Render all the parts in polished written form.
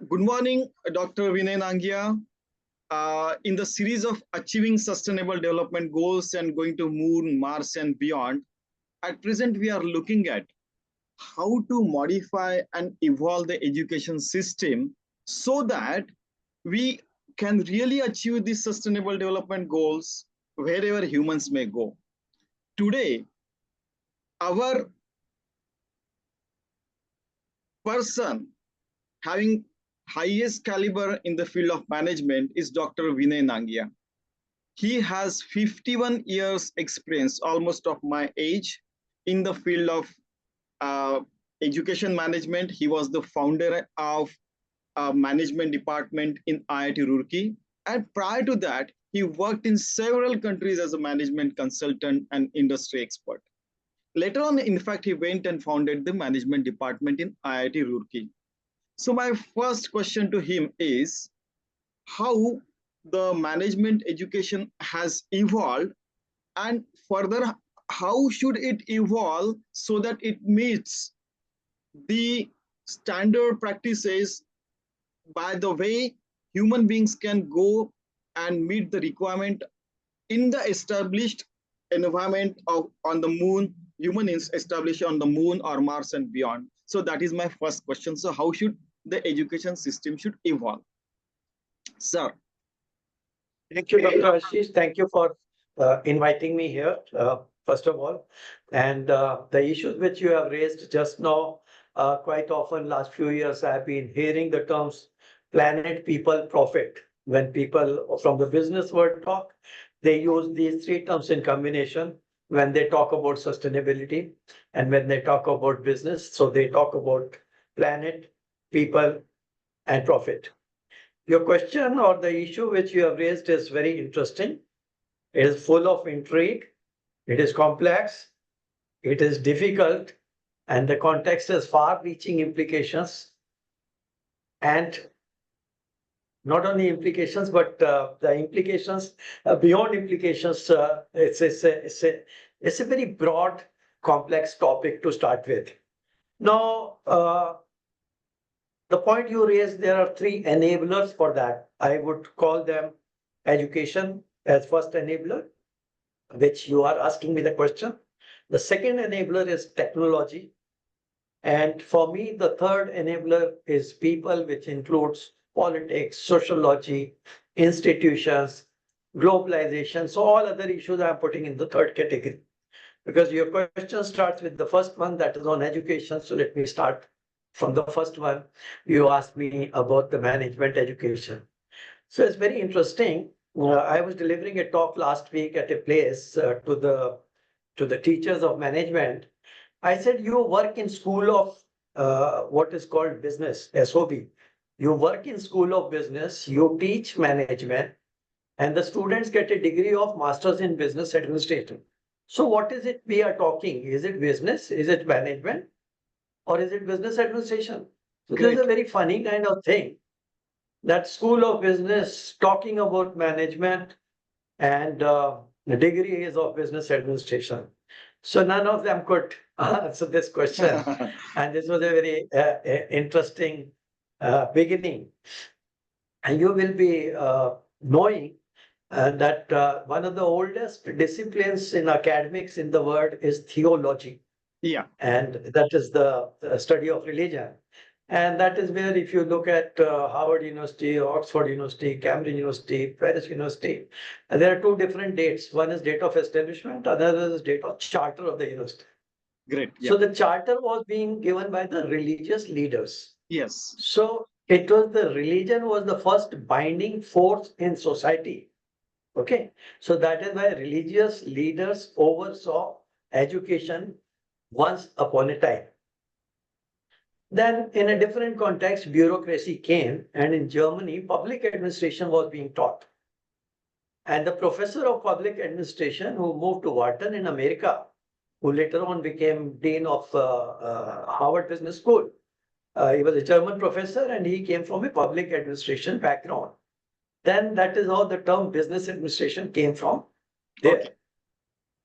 Good morning, Dr. Vinay Nangia. In the series of achieving sustainable development goals and going to Moon, Mars, and beyond, at present we are looking at how to modify and evolve the education system so that we can really achieve these sustainable development goals wherever humans may go. Today, our person having highest caliber in the field of management is Dr. Vinay Nangia. He has 51 years experience, almost of my age, in the field of uh, education management. He was the founder of management department in IIT Roorkee. And prior to that, he worked in several countries as a management consultant and industry expert. Later on, in fact, he went and founded the management department in IIT Roorkee. So my first question to him is how the management education has evolved, and further, how should it evolve so that it meets the standard practices by the way human beings can go and meet the requirement in the established environment of on the moon, human is established on the moon or Mars and beyond. So that is my first question. So how should the education system should evolve? Sir. Thank you, Dr. Ashish. Thank you for inviting me here, first of all. And the issues which you have raised just now, quite often last few years, I've been hearing the terms planet, people, profit. When people from the business world talk, they use these three terms in combination when they talk about sustainability and when they talk about business. So they talk about planet, people, and profit. Your question or the issue which you have raised is very interesting. It is full of intrigue. It is complex. It is difficult. And the context has far-reaching implications. And not only implications, but the implications beyond implications. It's a very broad, complex topic to start with. Now, the point you raised, there are three enablers for that. I would call them education as first enabler, which you are asking me the question. The second enabler is technology. And for me, the third enabler is people, which includes politics, sociology, institutions, globalization. So all other issues I'm putting in the third category. Because your question starts with the first one, that is on education. So let me start from the first one. You asked me about the management education. So it's very interesting. I was delivering a talk last week at a place to the teachers of management. I said, you work in school of what is called business, SOB. You work in school of business, you teach management, and the students get a degree of Masters in Business Administration. So what is it we are talking? Is it business? Is it management? Or is it business administration? So this is a very funny kind of thing. That school of business talking about management and the degree is of business administration. So none of them could answer this question. And this was a very interesting beginning. And you will be knowing that one of the oldest disciplines in academics in the world is theology. Yeah. And that is the study of religion. And that is where, if you look at Harvard University, Oxford University, Cambridge University, Paris University, there are two different dates. One is date of establishment, another is date of charter of the university. Great. Yeah. So the charter was being given by the religious leaders. Yes. So it was the religion was the first binding force in society. Okay. So that is why religious leaders oversaw education once upon a time. Then in a different context, bureaucracy came, and in Germany, public administration was being taught. And the professor of public administration who moved to Wharton in America, who later on became dean of Harvard Business School, he was a German professor and he came from a public administration background. Then that is how the term business administration came from there, okay.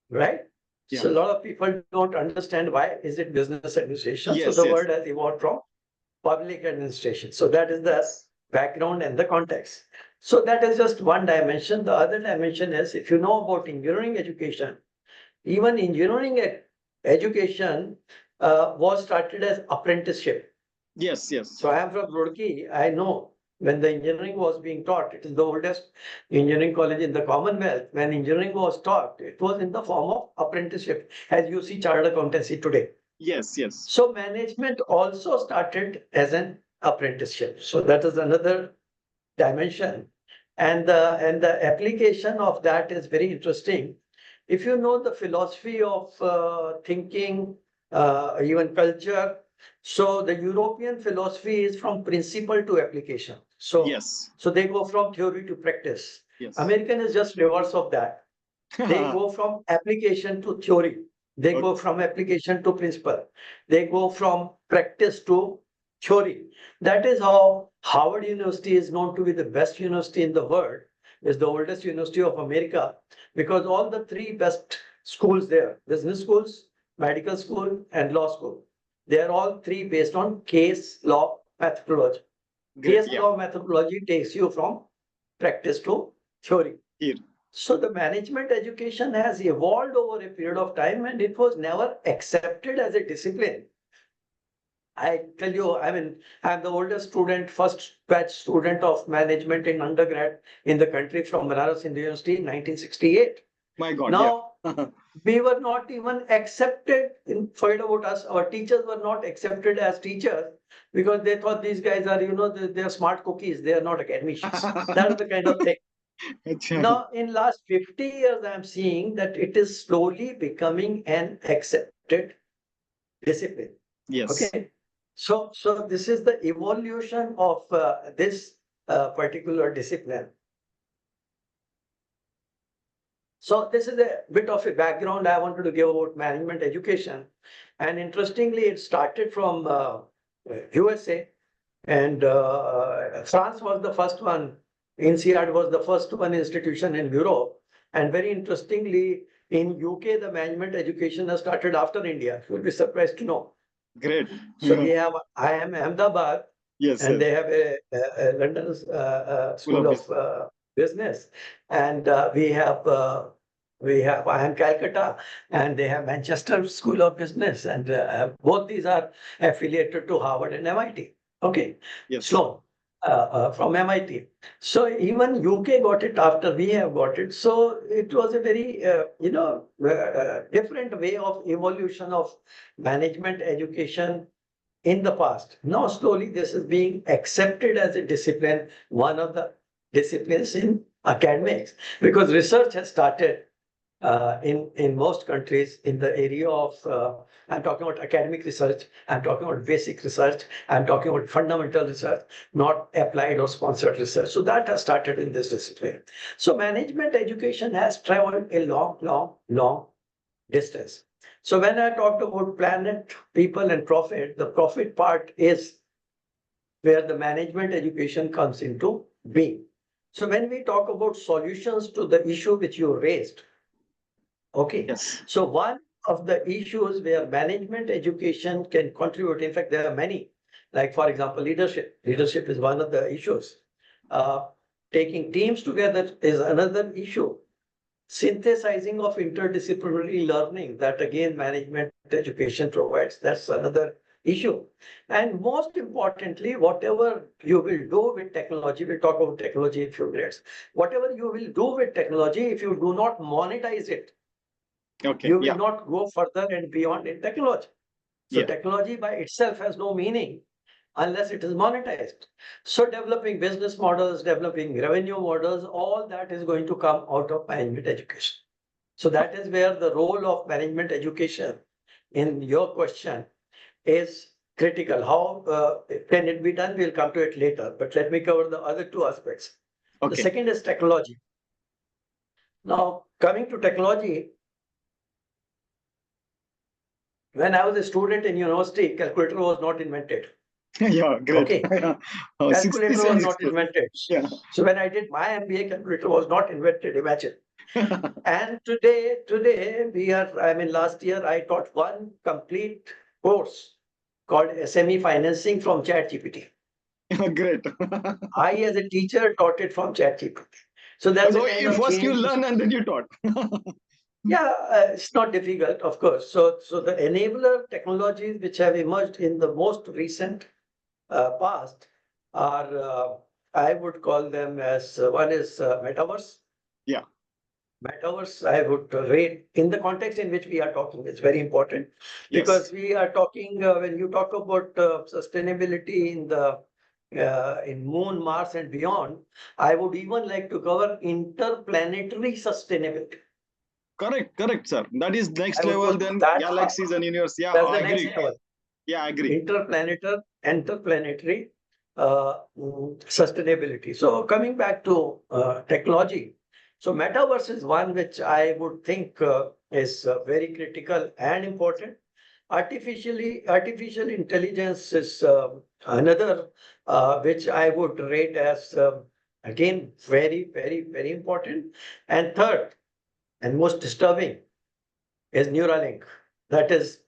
Right? Yeah. So a lot of people don't understand why is it business administration. Yes, so the word has evolved from public administration. So that is the background and the context. So that is just one dimension. The other dimension is, if you know about engineering education, even engineering education was started as apprenticeship. Yes, yes. So I am from Roorkee. I know when the engineering was being taught, it is the oldest engineering college in the Commonwealth. When engineering was taught, it was in the form of apprenticeship, as you see chartered accountancy today. Yes, yes. So management also started as an apprenticeship. So that is another dimension. And the application of that is very interesting. If you know the philosophy of thinking, even culture, so the European philosophy is from principle to application. So, Yes. so they go from theory to practice. Yes. American is just reverse of that. They go from application to theory. They go from application to principle. They go from practice to theory. That is how Harvard University is known to be the best university in the world. It's the oldest university of America because all the three best schools there, business schools, medical school, and law school, they are all three based on case law methodology. Case law methodology takes you from practice to theory. Here. So the management education has evolved over a period of time and it was never accepted as a discipline. I tell you, I mean, I'm the oldest student, first batch student of management in undergrad in the country from Banaras Hindu University in 1968. My God. Now, we were not even accepted, forget about us, our teachers were not accepted as teachers because they thought these guys are, they're smart cookies, they are not academicians. That's the kind of thing. Now, in last 50 years, I'm seeing that it is slowly becoming an accepted discipline. Yes. Okay. So this is the evolution of this particular discipline. So this is a bit of a background I wanted to give about management education. And interestingly, it started from USA and France was the first one. INSEAD was the first one institution in Europe. And very interestingly, in UK, the management education has started after India. You'll be surprised to know. Great. So we have IIM Ahmedabad, yes, and they have a London School of Business, and we have IIM Calcutta, and they have Manchester School of Business, and both these are affiliated to Harvard and MIT. Okay, yes. Sloan from MIT. So even UK got it after we have got it. So it was a very different way of evolution of management education in the past. Now slowly this is being accepted as a discipline, one of the disciplines in academics, because research has started in most countries in the area of I'm talking about academic research, I'm talking about basic research, I'm talking about fundamental research, not applied or sponsored research. So that has started in this discipline. So management education has traveled a long distance. So when I talked about planet, people, and profit, the profit part is where the management education comes into being. So when we talk about solutions to the issue which you raised, okay. Yes. So one of the issues where management education can contribute, in fact, there are many, like for example, leadership. Leadership is one of the issues. Taking teams together is another issue. Synthesizing of interdisciplinary learning, that again management education provides, that's another issue. And most importantly, whatever you will do with technology, we'll talk about technology in a few minutes. Whatever you will do with technology, if you do not monetize it, okay, you will not go further and beyond in technology. So technology by itself has no meaning unless it is monetized. So developing business models, developing revenue models, all that is going to come out of management education. So that is where the role of management education in your question is critical. How can it be done? We'll come to it later, but let me cover the other two aspects. Okay. The second is technology. Now, coming to technology, when I was a student in university, calculator was not invented. Yeah, great. Okay. Calculator was not invented. Yeah. So when I did my MBA, calculator was not invented, imagine. And today we are, I mean, last year I taught one complete course called SME financing from ChatGPT. Great. I, as a teacher, taught it from ChatGPT. So that's the So kind of first you change. learn and then you taught. Yeah, it's not difficult, of course. So the enabler technologies which have emerged in the most recent past are, I would call them as one is metaverse. Yeah. Metaverse, I would rate in the context in which we are talking, it's very important because Yes. we are talking, when you talk about sustainability in the in Moon, Mars, and beyond, I would even like to cover interplanetary sustainability. Correct, sir. That is next I would level put than that galaxies and universe. Yeah, that's I the next agree. level. Yeah, I agree. Interplanetary sustainability. So coming back to technology, so metaverse is one which I would think is very critical and important. Artificial intelligence is another which I would rate as again very important. And third and most disturbing is Neuralink, that is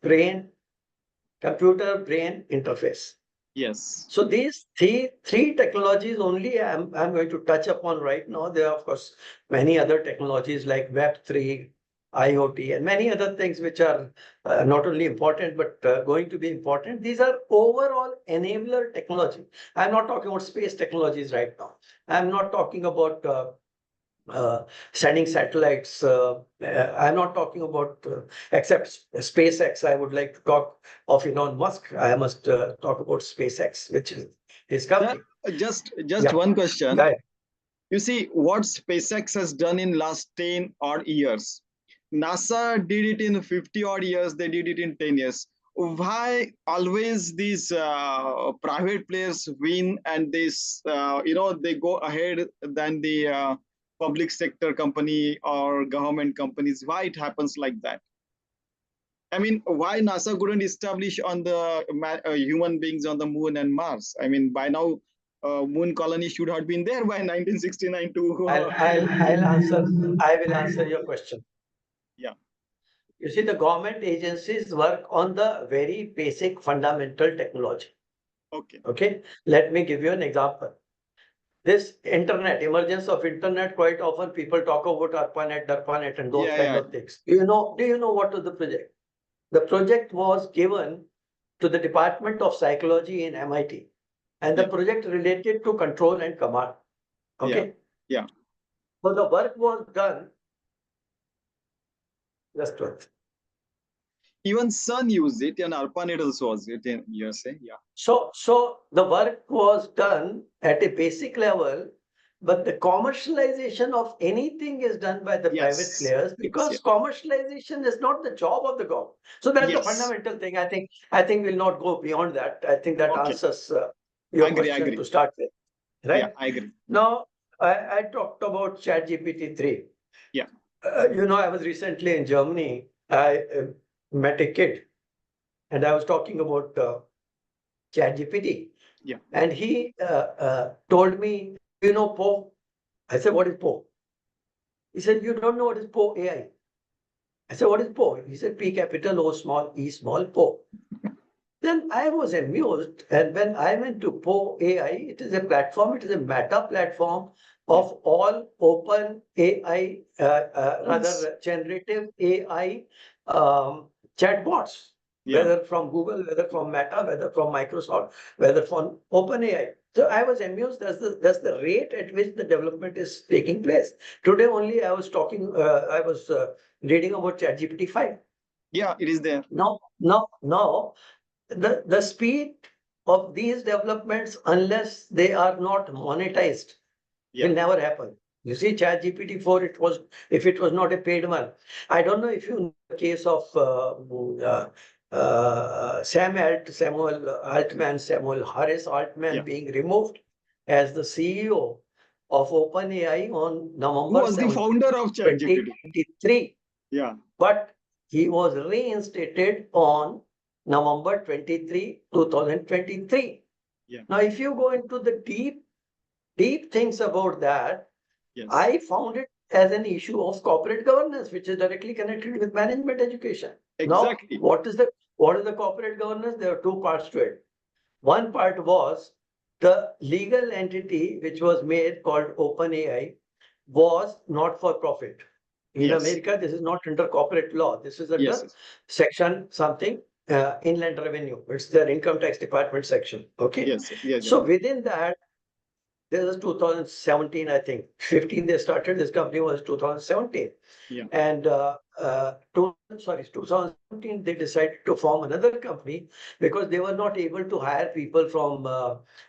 computer brain interface. Yes. So these three technologies only I'm going to touch upon right now. There are, of course, many other technologies like Web3, IoT, and many other things which are not only important but going to be important. These are overall enabler technology. I'm not talking about space technologies right now. I'm not talking about sending satellites. I'm not talking about, except SpaceX. I would like to talk of Elon Musk. I must talk about SpaceX, which is his Sir, company. just Yeah, one question. right. You see, what SpaceX has done in last 10 odd years. NASA did it in 50 odd years, they did it in 10 years. Why always these private players win and this, they go ahead than the public sector company or government companies? Why it happens like that? I mean, why NASA couldn't establish on the human beings on the moon and Mars? I mean, by now, moon colony should have been there by 1969 to. I will answer your question. Yeah. You see, the government agencies work on the very basic fundamental technology. Okay. Okay, let me give you an example. This internet, emergence of internet, quite often people talk about ARPANET, DARPANET, and those Yeah, kind yeah, of things. Do you know what was the project? The project was given to the Department of Psychology in MIT, and the yeah, project related to control and command. yeah, Okay, yeah. so the work was done. Just one. Even Sun used it, and ARPANET also was it in USA. Yeah. So the work was done at a basic level, but the commercialization of anything is done by the private Yes. players Yes. Yeah. because commercialization is not the job of the government. So that's the Yes. fundamental thing. I think we'll not go beyond that. I think that Okay. answers I your agree. I question agree. to start with, Yeah, right? I agree. Now, I talked about ChatGPT 3. Yeah. I was recently in Germany. I met a kid and I was talking about ChatGPT. Yeah. And he told me, do you know Po? I said, what is Po? He said, you don't know what is Po AI. I said, what is Po? He said, P capital O small E small Po. Then I was amused. And when I went to Po AI, it is a platform, it is a meta platform of all open AI, Yes. rather generative AI chatbots, Yeah. whether from Google, whether from Meta, whether from Microsoft, whether from OpenAI. So I was amused. That's the rate at which the development is taking place. Today only I was reading about ChatGPT 5. Yeah. It is there. Now, the speed of these developments, unless they are not monetized, Yeah. will never happen. You see, ChatGPT 4, if it was not a paid one. I don't know if you know the case of Samuel Harris Yeah. Altman being removed as the CEO of OpenAI on Who November was the 7, founder of ChatGPT? 2023. Yeah. But he was reinstated on November 23, 2023. Yeah. Now, if you go into the deep things about that, Yes. I found it as an issue of corporate governance, which is directly connected with management education. Now, Exactly. what is What is the corporate governance? There are two parts to it. One part was the legal entity which was made called OpenAI was not for profit. In Yes. America, this is not under corporate law. This is under Yes. section something, inland revenue. It's their income tax department section. Okay. Yes. Yes. So within that, this is 2017, I think. 15 they started. This company was 2017. Yeah. And 2017, they decided to form another company because they were not able to hire people from,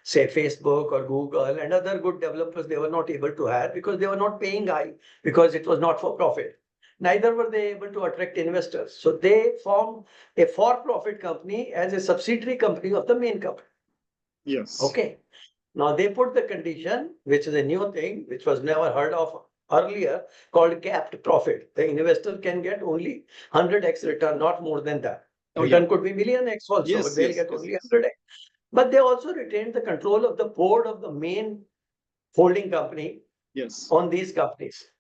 say, Facebook or Google and other good developers. They were not able to hire because they were not paying high because it was not for profit. Neither were they able to attract investors. So they formed a for-profit company as a subsidiary company of the main company. Yes. Okay. Now they put the condition, which is a new thing, which was never heard of earlier, called capped profit. The investor can get only 100x return, not more than that. Oh, Return yeah. could be million X also, Yes. but they'll Yes. get Yes. only 100x. But they also retained the control of the board of the main holding company Yes. on these companies.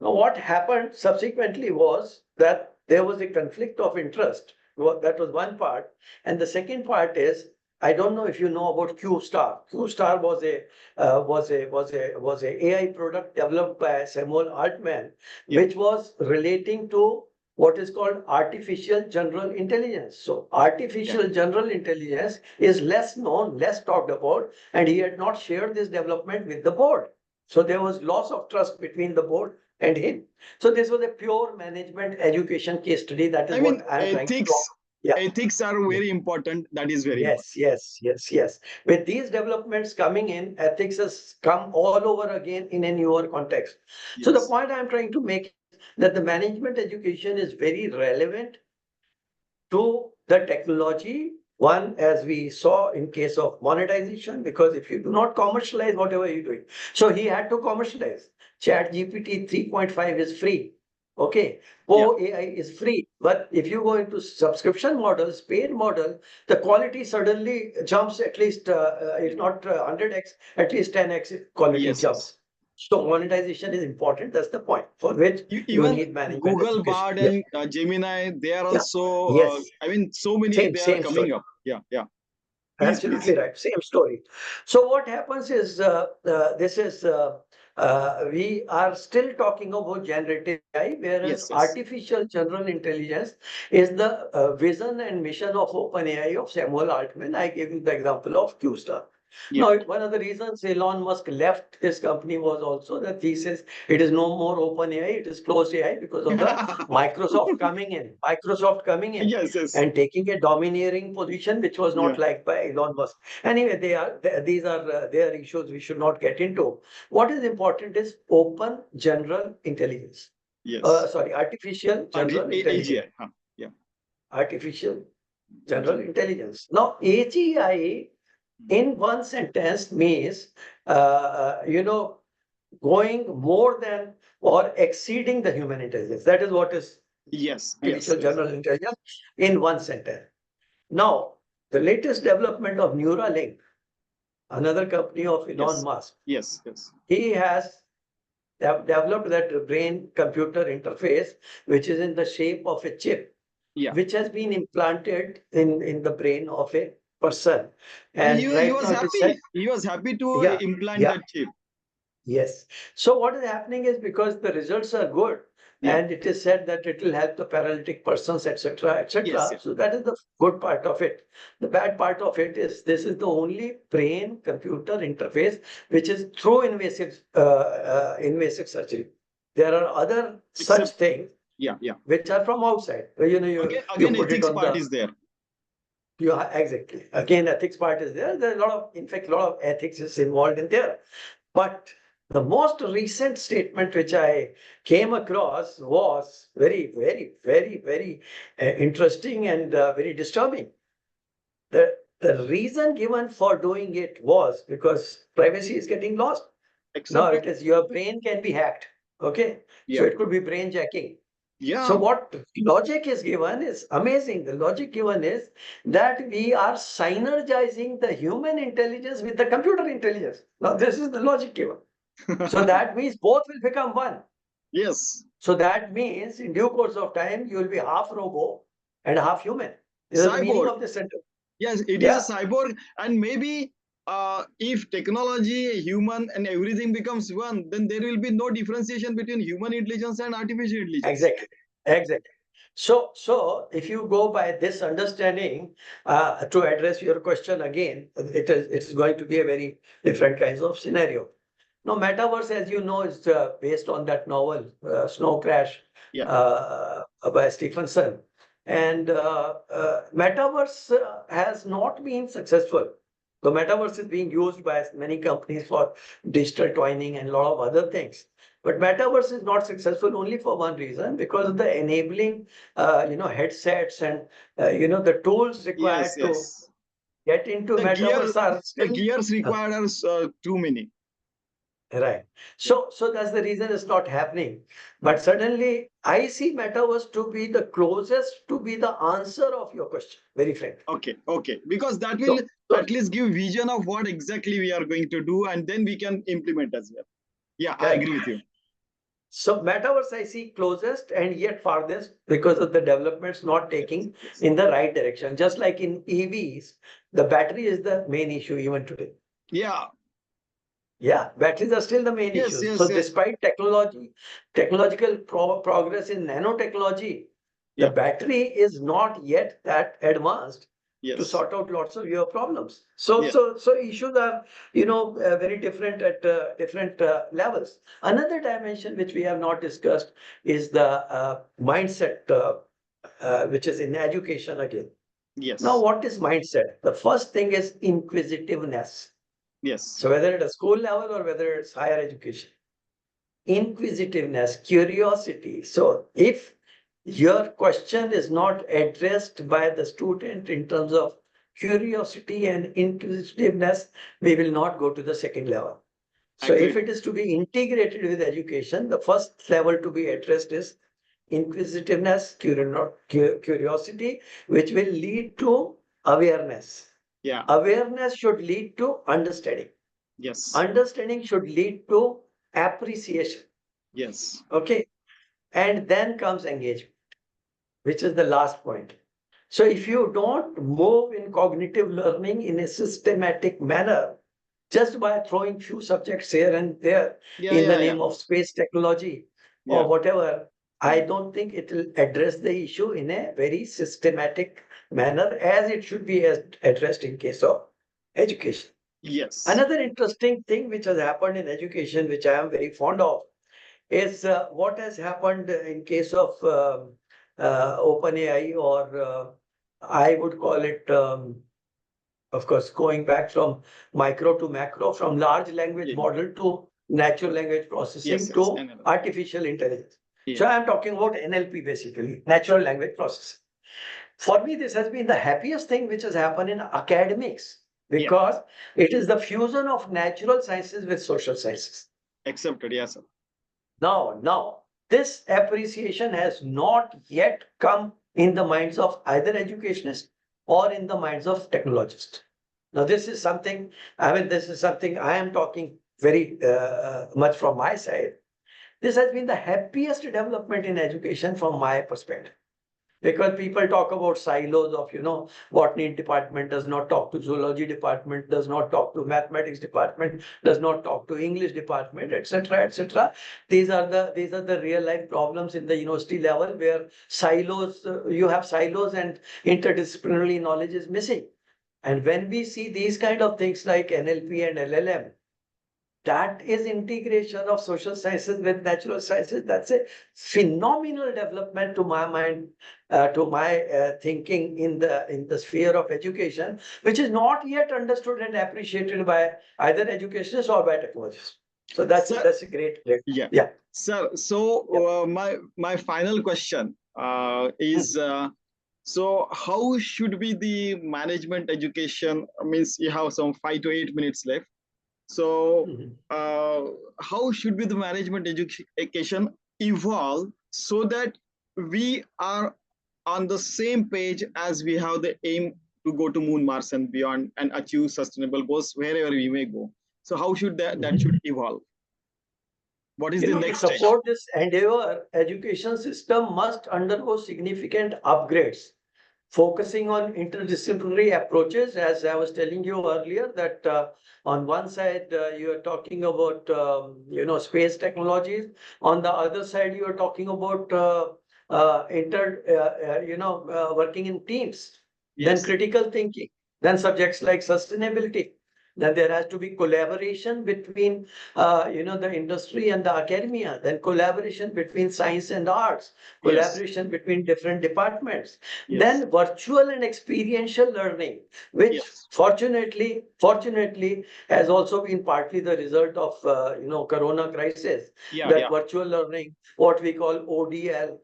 Now, what happened subsequently was that there was a conflict of interest. That was one part. And the second part is, I don't know if you know about Q Star. Q Star was a AI product developed by Samuel Altman, Yeah. which was relating to what is called artificial general intelligence. So artificial general intelligence is less known, less talked about, and he had not shared this development with the board. So there was loss of trust between the board and him. So this was a pure management education case study. That is I mean, what I'm trying to ethics. talk. Yeah. Ethics are very important. That is very important. Yes. With these developments coming in, ethics has come all over again in a newer context. So the Yes. point I'm trying to make is that the management education is very relevant to the technology. One, as we saw in case of monetization, because if you do not commercialize whatever you're doing, so he had to commercialize. Chat GPT 3.5 is free. Okay, AI is free, but if you go into subscription models, paid model, the quality suddenly jumps at least, if not 100x, at least 10x quality Yes. jumps. So monetization is important. That's the point for which you Even need management Google education. Bard Yeah. and Gemini, they are Yeah. also, Yes. I mean, so many Same, they are same coming story. up. Yeah. Please, Absolutely please. right. Same story. So what happens is we are still talking about generative AI, whereas Yes. artificial general intelligence is the vision and mission of OpenAI of Samuel Altman. I gave you the example of QStar. Yeah. Now, one of the reasons Elon Musk left his company was also the thesis, it is no more OpenAI, it is closed AI because of the Microsoft coming in. Yes. And taking a domineering position, which was Yeah. not liked by Elon Musk. Anyway, these are their issues we should not get into. What is important is open general intelligence. Yes. Artificial general intelligence. AGI. Huh. Yeah. Artificial general intelligence. Now, AGI in one sentence means, going more than or exceeding the human intelligence. That is what is Yes. artificial general intelligence in one sentence. Now, the latest development of Neuralink, another company of Elon Musk, Yes. he has developed that brain computer interface, which is in the shape of a chip, Yeah. which has been implanted in the brain of a person. And And he right was now it is said, happy. He was happy to yeah, implant yeah, that chip. yes. So what is happening is because the results are good, Yeah. and it is said that it will help the paralytic persons, etc., etc. Yes. So that is the good part of it. The bad part of it is this is the only brain-computer interface which is through invasive surgery. There are other such Except, things yeah. which are from outside. You Again, put it ethics on part the. is there. Yeah, exactly. Again, ethics part is there. There's a lot of, in fact, a lot of ethics is involved in there. But the most recent statement which I came across was very interesting and very disturbing. The reason given for doing it was because privacy is getting lost. Now Except, it is your brain can be hacked. Okay. So yeah. it could be brain jacking. So Yeah. what logic is given is amazing. The logic given is that we are synergizing the human intelligence with the computer intelligence. Now this is the logic given. So that means both will become one. Yes. So that means in due course of time, you will be half robo and half human. This is the meaning Cyborg. of the sentence. Yes, it is Yeah, a cyborg, and maybe if technology, human, and everything becomes one, then there will be no differentiation between human intelligence and artificial intelligence. exactly. Exactly. So if you go by this understanding, to address your question again, it's going to be a very different kinds of scenario. Now, metaverse, as you know, is based on that novel, Snow Crash, Yeah. by Stephenson. And metaverse has not been successful. The metaverse is being used by many companies for digital twinning and a lot of other things. But metaverse is not successful only for one reason, because of the enabling, headsets and, the tools required Yes, to yes. get into The metaverse are the still. gears required are too many. Right. Yeah. So that's the reason it's not happening. But suddenly I see metaverse to be the closest to be the answer of your question, very frankly. Okay, okay. Because that will So, so at least give vision of what exactly we are going to do, and then we can implement as well. Yeah, I correct. agree with you. So metaverse I see closest and yet farthest because of the developments not Yes, taking yes. in the right direction. Just like in EVs, the battery is the main issue even today. Yeah. Yeah, batteries are still the main Yes, issues. yes, So yes. technological progress in nanotechnology, the Yeah. battery is not yet that advanced to Yes. sort out lots of your problems. So, Yeah. so issues are, very different at different levels. Another dimension which we have not discussed is the mindset, which is in education again. Now, Yes. what is mindset? The first thing is inquisitiveness. Yes. So whether at a school level or whether it's higher education, inquisitiveness, curiosity. So if your question is not addressed by the student in terms of curiosity and inquisitiveness, we will not go to the second level. So if Agreed. it is to be integrated with education, the first level to be addressed is inquisitiveness, curiosity, which will lead to awareness. Yeah. Awareness should lead to understanding. Yes. Understanding should lead to appreciation. Yes. Okay. And then comes engagement, which is the last point. So if you don't move in cognitive learning in a systematic manner, just by throwing few subjects here and there Yeah. in the Yeah. Yeah. name of space technology or Yeah. whatever, I Yeah. don't think it will address the issue in a very systematic manner as it should be addressed in case of education. Yes. Another interesting thing which has happened in education, which I am very fond of, is what has happened in case of OpenAI, or I would call it, of course, going back from micro to macro, from large language Yeah. model to natural language Yes. processing Yes. to Another. artificial intelligence. Yeah. So I'm talking about NLP, basically, natural language processing. For me, this has been the happiest thing which has happened in academics, Yeah. because it is the fusion of natural sciences with social sciences. Accepted. Yes, sir. Now, this appreciation has not yet come in the minds of either educationists or in the minds of technologists. Now, this is something I am talking very much from my side. This has been the happiest development in education from my perspective. Because people talk about silos of, botany department does not talk to zoology department, does not talk to mathematics department, does not talk to English department, etc., etc. These are the real life problems in the university level, where you have silos and interdisciplinary knowledge is missing. And when we see these kind of things like NLP and LLM, that is integration of social sciences with natural sciences. That's a phenomenal development to my mind, to my thinking in the sphere of education, which is not yet understood and appreciated by either educationists or by technologists. So that's Sir. that's a great. Yeah. Yeah. Sir. So Yeah. my final question is. So how should be the management education? Means you have some 5 to 8 minutes left. So, Mhm. how should be the management education evolve so that we are on the same page as we have the aim to go to Moon, Mars, and beyond, and achieve sustainable goals wherever we may go? So, how should that should evolve? What is the To next stage? support this endeavor, education system must undergo significant upgrades. focusing on interdisciplinary approaches, as I was telling you earlier, that on one side you are talking about space technologies. On the other side, you are talking about working in teams. Then Yes. critical thinking. Then subjects like sustainability. Then there has to be collaboration between the industry and the academia. Then collaboration between science and arts. Yes. Collaboration between different departments. Yes. Then virtual and experiential learning, which Yes. fortunately has also been partly the result of corona crisis. Yeah. That Yeah. virtual learning, what we call ODL,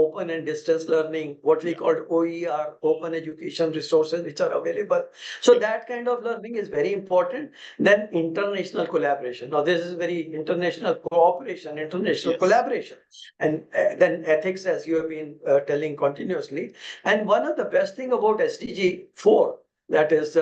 open and distance learning, what we Yeah. call OER, open education resources which are available. So Yeah. that kind of learning is very important. Then international collaboration. Now this is very international cooperation, international Yes. collaboration. And then ethics, as you have been telling continuously. And one of the best thing about SDG 4, that is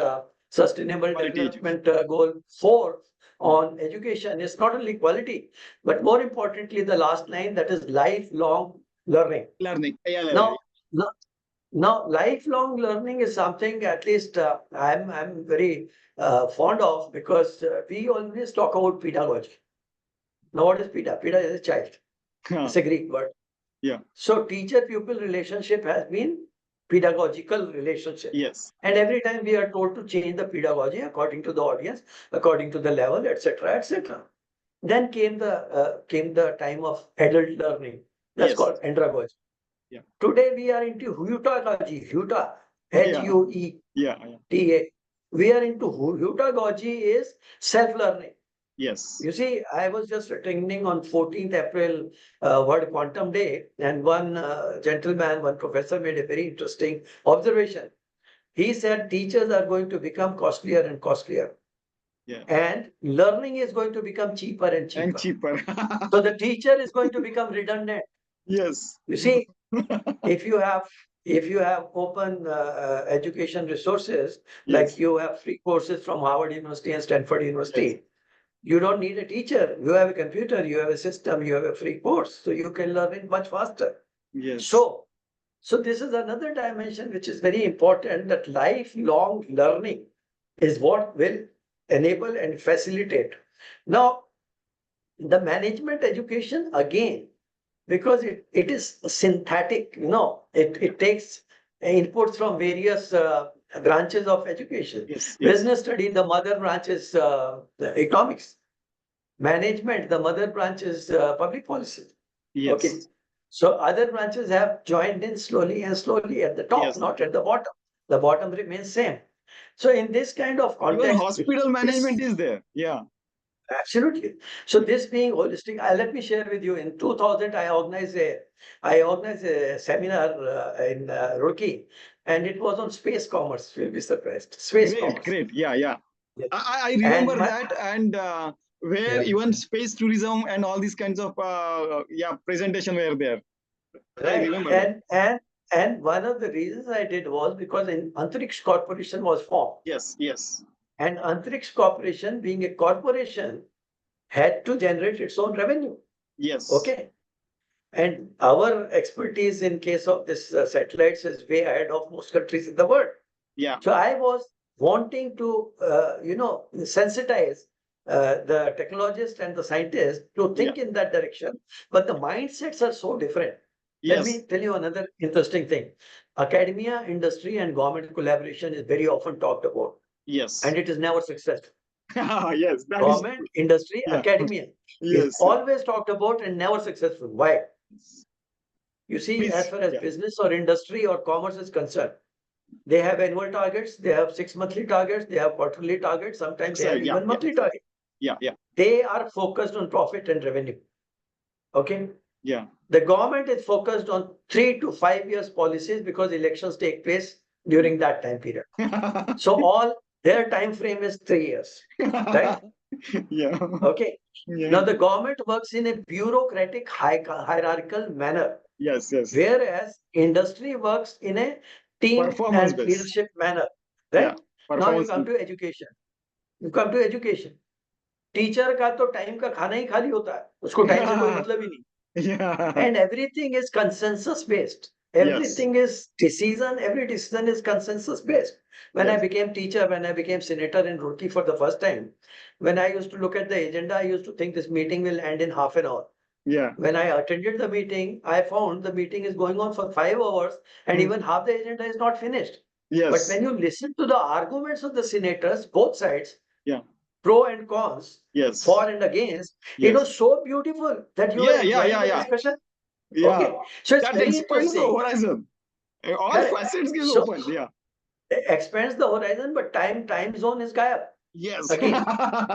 Sustainable Quality Development Goal 4 on education, is not only quality, but more importantly, the last line, that is lifelong learning. learning. Yeah. Now, now, lifelong learning is something, at least I'm very fond of, because we always talk about pedagogy. Now, what is peda? Peda is a child. It's a Greek word. Yeah. So teacher-pupil relationship has been pedagogical relationship. Yes. And every time we are told to change the pedagogy according to the audience, according to the level, etc., etc. Then came the time of adult learning. That's Yes. called andragogy. Yeah. Today we are into heutagogy, Yeah. Hueta. We are into heutagogy is self-learning. Yes. You see, I was just attending on 14th April World Quantum Day, and one gentleman, one professor made a very interesting observation. He said teachers are going to become costlier and costlier. Yeah. And learning is going to become cheaper and cheaper. And cheaper. So the teacher is going to become redundant. Yes. You see, if you have open education resources, like Yes. you have free courses from Harvard University and Stanford University, Yes. you don't need a teacher. You have a computer, you have a system, you have a free course, so you can learn it much faster. Yes. So this is another dimension which is very important, that lifelong learning is what will enable and facilitate. Now, the management education, again, because it is synthetic, it takes inputs from various branches of education. Yes. Business study, the mother branch is the economics. Management, the mother branch is public policy. Yes. Okay. So other branches have joined in slowly and slowly at the top, Yes. not at the bottom. The bottom remains same. So in this kind of Even context, hospital management is there. Yeah. absolutely. So this being holistic, let me share with you. In 2000, I organized a seminar in Roorkee, and it was on space commerce. You'll be surprised. Space commerce. Great. Yeah. Yeah. Yes. I remember And that, and where Yeah. even space tourism and all these kinds of presentation were there. I Right. remember that. And one of the reasons I did was because in Antariksh Corporation was formed. Yes. Yes. And Antariksh Corporation, being a corporation, had to generate its own revenue. Yes. Okay. And our expertise in case of this satellites is way ahead of most countries in the world. Yeah. So I was wanting to, sensitize the technologists and the scientists to think in that direction, but the mindsets are so different. Let me Yes. tell you another interesting thing. Academia, industry, and government collaboration is very often talked about, Yes. and it is never successful. Yes. That is. Government, industry, Yeah. academia is Yes. always talked about and never successful. Why? You see, Please. as far as Yeah. business or industry or commerce is concerned, they have annual targets, they have 6 monthly targets, they have quarterly targets, sometimes they have Excellent. Yeah. even Yeah. monthly targets. Yeah. Yeah. They are focused on profit and revenue. Okay. Yeah. The government is focused on 3 to 5 years policies because elections take place during that time period. So all their time frame is 3 years, right? Yeah. Okay. Yeah. Now the government works in a bureaucratic hierarchical manner, Yes. Yes. whereas industry works in a team Performance and based. leadership manner, Yeah. right? Now you Performance. come to education. You come to education. Teacher का तो time का खाना ही खाली होता है, उसको time से कोई मतलब ही नहीं. Yeah. And everything is consensus based. Everything is decision, every decision is consensus based. When I Yes. became teacher, when I became senator in Roorkee for the first time, when I used to look at the agenda, I used to think this meeting will end in half an hour. Yeah. When I attended the meeting, I found the meeting is going on for 5 hours and Mm. even half the agenda is not finished. But Yes. when you listen to the arguments of the senators, both sides, Yeah. pro and cons, Yes. for and against, it Yes. was so beautiful that you were Yeah. Yeah. enjoying Yeah. the Yeah. discussion. Yeah. Okay, so it's That very expands the interesting. horizon. All Correct. facets is So open. Yeah. it expands the horizon, but time zone is gayab Yes. again.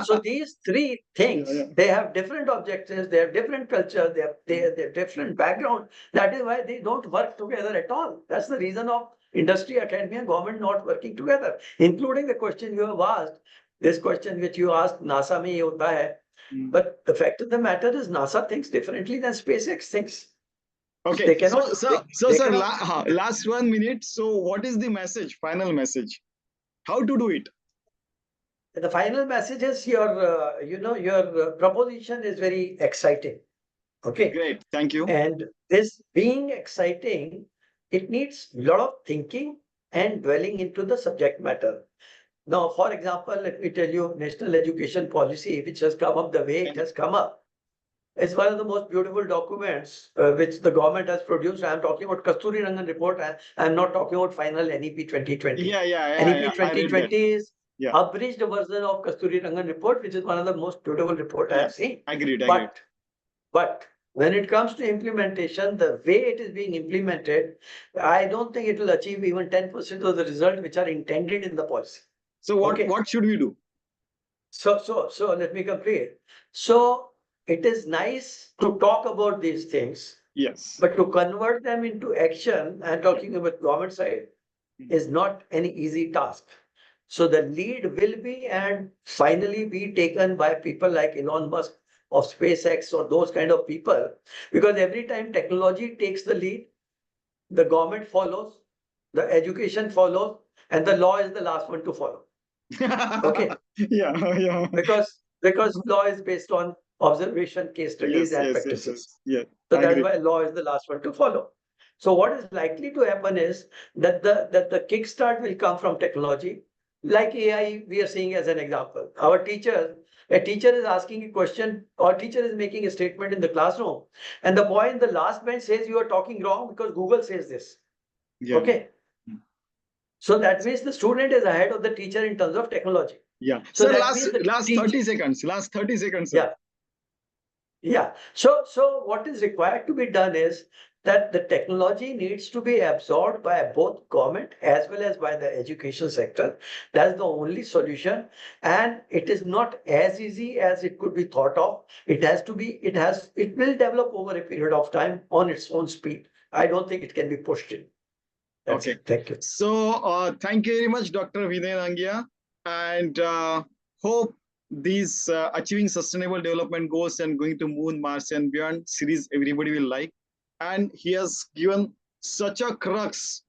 So these three things, Yeah. they have different objectives, they have different culture, they have different background. That is why they don't work together at all. That's the reason of industry, academia, and government not working together, including the question you have asked. This question which you asked, NASA mein ye hota hai. Mm. But the fact of the matter is NASA thinks differently than SpaceX thinks. Okay. They cannot, So, they sir, cannot. last 1 minute. So, what is the message? Final message. How to do it? The final message is your proposition is very exciting. Okay. Great. Thank you. And this being exciting, it needs a lot of thinking and dwelling into the subject matter. Now, for example, let me tell you, national education policy, which has come up the way it has come up, is one of the most beautiful documents which the government has produced. I'm talking about Kasturi Rangan report. I'm not talking about final NEP 2020. Yeah. NEP I read that. 2020 is Yeah. abridged version of Kasturi Rangan report, which is one of the most beautiful report I have seen. Agreed. But when it comes to implementation, the way it is being implemented, I don't think it will achieve even 10% of the result which are intended in the policy. So, Okay. what should we do? So let me complete. So it is nice to talk about these things, Yes. but to convert them into action, and talking about government side, is not an easy task. So the lead will be and finally be taken by people like Elon Musk of SpaceX or those kind of people, because every time technology takes the lead, the government follows, the education follows, and the law is the last one to follow. Okay. Yeah. Because law is based on observation, case studies, and practices. Yeah. So that's why law is the last one to follow. So what is likely to happen is that the kickstart will come from technology, like AI. We are seeing as an example. A teacher is asking a question, or teacher is making a statement in the classroom, and the boy in the last bench says you are talking wrong because Google says this. Yeah. Okay. So that means the student is ahead of the teacher in terms of technology. Yeah. So Sir, that means the last 30 seconds. Last 30 seconds, sir. Yeah. Yeah. So what is required to be done is that the technology needs to be absorbed by both government as well as by the education sector. That's the only solution. And it is not as easy as it could be thought of. It will develop over a period of time on its own speed. I don't think it can be pushed in. That's Okay. it. Thank you. So, thank you very much, Dr. Vinay Nangia. And hope these achieving sustainable development goals and going to moon, Mars, and beyond series everybody will like. And he has given such a crux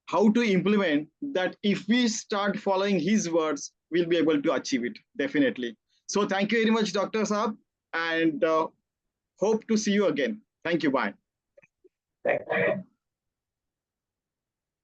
how to implement that if we start following his words, we'll be able to achieve it, definitely. So thank you very much, Dr. Saab, and hope to see you again. Thank you. Bye. Thank you.